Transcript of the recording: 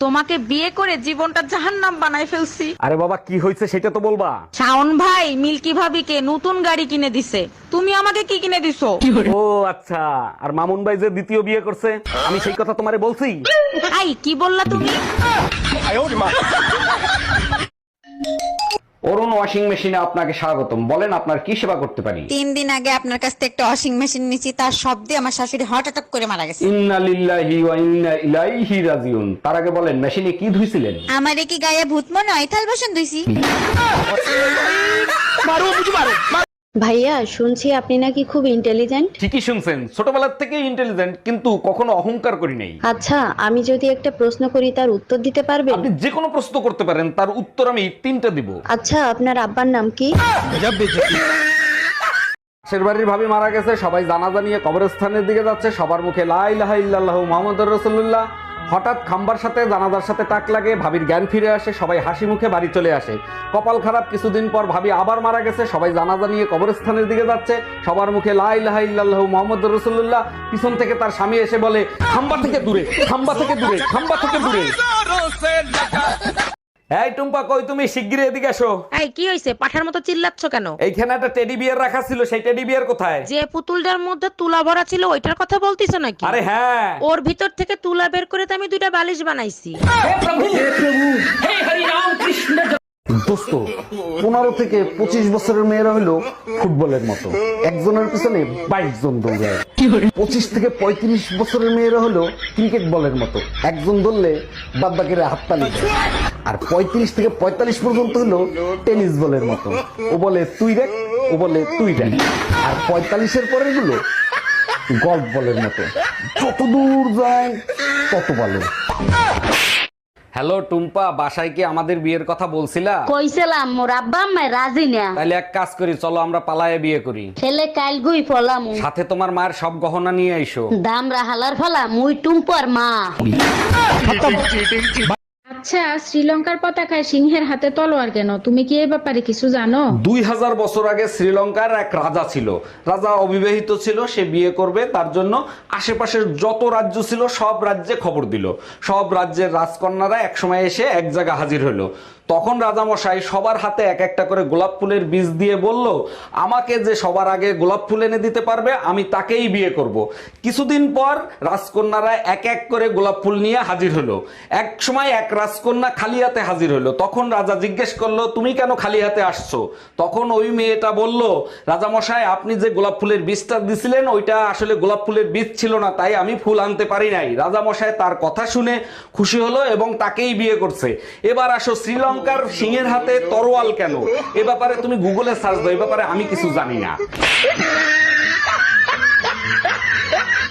তোমাকে বিয়ে করে জীবনটা জাহান্নাম বানাই ফেলছি। আরে বাবা কি হয়েছে সেটা তো বলবা। শাওন ভাই মিল্কি ভাবিকে নতুন গাড়ি কিনে দিছে, তুমি আমাকে কি কিনে দিছো? ও আচ্ছা, আর মামুন ভাই যে দ্বিতীয় বিয়ে করছে আমি সেই কথা তোমারে বলছি। আই কি বললা তুমি? অরুণ ওয়াশিং মেশিনে আপনাকে স্বাগতম। বলেন আপনার কি সেবা করতে পারি? 3 দিন আগে আপনার কাছ থেকে একটা ওয়াশিং মেশিন নিয়েছি, তার শব্দে আমার শাশুড়ি হার্ট অ্যাটাক করে মারা গেছে। ইন্না লিল্লাহি ওয়া ইন্না ইলাইহি রাজিউন। তার আগে বলেন মেশিনে কি ধুইছিলেন? আমারে কি গায়ে ভূত মনে হয়? থাল বাসন ধুইছি। ভাইয়া শুনছি আপনি নাকি খুব ইন্টেলিজেন্ট। ঠিকই শুনছেন, ছোটবেলার থেকেই ইন্টেলিজেন্ট, কিন্তু কখনো অহংকার করি নাই। আচ্ছা আমি যদি একটা প্রশ্ন করি তার উত্তর দিতে পারবেন? আপনি যে কোনো প্রশ্ন করতে পারেন, তার উত্তর আমি 3টা দিব। আচ্ছা আপনার আব্বার নাম কি? পাশের বাড়ির ভাবি মারা গেছে, সবাই জানাজা নিয়ে কবরস্থানের দিকে যাচ্ছে, সবার মুখে লা ইলাহা ইল্লাল্লাহু মুহাম্মাদুর রাসূলুল্লাহ। হঠাৎ খাম্বার সাথে জানাজার সাথে টাক লাগে, ভাবির জ্ঞান ফিরে আসে, সবাই হাসি মুখে বাড়ি চলে আসে। কপাল খারাপ, কিছুদিন পর ভাবি আবার মারা গেছে, সবাই জানাজা নিয়ে কবরস্থানের দিকে যাচ্ছে, সবার মুখে লা ইলাহা ইল্লাল্লাহু মুহাম্মাদুর রাসূলুল্লাহ। পিছন থেকে তার স্বামী এসে বলে, খাম্বা থেকে দূরে, খাম্বা থেকে দূরে, খাম্বা থেকে দূরে। এই টুম্পা কই তুমি? শিগগিরই এদিকে এসো। এই কি হইছে? পাঠার মতো চিল্লাচ্ছ কেন? এইখানে একটা টেডি বিয়ার রাখা ছিল, সেই টেডি বিয়ার কোথায়? যে পুতুলটার মধ্যে তুলা ভরা ছিল ওইটার কথা বলতিছো নাকি? আরে হ্যাঁ। ওর ভিতর থেকে তুলা বের করে তো আমি 2টা বালিশ বানাইছি। দোস্ত 15 থেকে 25 বছরের মেয়েরা হলো ফুটবলের মতো, একজনের পিছনে 22 জন দৌড়ায়। 25 থেকে 35 বছরের মেয়েরা হলো ক্রিকেট বলের মতো, একজন ধরলে বাদ বাকিরা হাততালি দেয়। আর 35 থেকে 45 পর্যন্ত হলো টেনিস বলের মতো, ও বলে তুই দেখ, ও বলে তুই দেখ। আর 45-এর পরের গুলো গল্ফ বলের মতো, যত দূর যায় তত ভালো। হ্যালো টুম্পা, বাসায় কি আমাদের বিয়ের কথা বলছিলা? কইছিলাম মোর আব্বা আম্মা রাজি না। তাহলে এক কাজ করি, চলো আমরা পালায়ে বিয়ে করি। ছেলে কাইল গুই ফলাম সাথে তোমার মায়ের সব গহনা নিয়ে আইসো। দাম রাহালার ফলা মুই টুম্পর মা। আচ্ছা শ্রীলঙ্কার পতাকায় সিংহের হাতে তলোয়ার কেন? তুমি কি এই ব্যাপারে কিছু জানো? 2000 বছর আগে শ্রীলঙ্কার এক রাজা ছিল। রাজা অবিবাহিত ছিল, সে বিয়ে করবে, তার জন্য আশেপাশের যত রাজ্য ছিল সব রাজ্যে খবর দিল। সব রাজ্যের রাজকন্যারা একসময় এসে এক জায়গা হাজির হলো। তখন রাজামশাই সবার হাতে এক একটা করে গোলাপ ফুলের বীজ দিয়ে বলল, আমাকে যে সবার আগে গোলাপ ফুল এনে দিতে পারবে আমি তাকেই বিয়ে করব। কিছুদিন পর রাজকন্যারা এক এক করে গোলাপ ফুল নিয়ে হাজির হলো। এক সময় এক রাজকন্যা খালি হাতে হাজির হলো। তখন রাজা জিজ্ঞেস করলো, তুমি কেন খালি হাতে আসছো? তখন ওই মেয়েটা বলল, রাজামশাই আপনি যে গোলাপ ফুলের বীজটা দিছিলেন ওইটা আসলে গোলাপ ফুলের বীজ ছিল না, তাই আমি ফুল আনতে পারি নাই। রাজামশাই তার কথা শুনে খুশি হলো এবং তাকেই বিয়ে করছে। এবার আসো, শ্রীলঙ্কার সিংহের হাতে তরোয়াল কেন? এ ব্যাপারে তুমি গুগলে সার্চ দাও, এ ব্যাপারে আমি কিছু জানি না।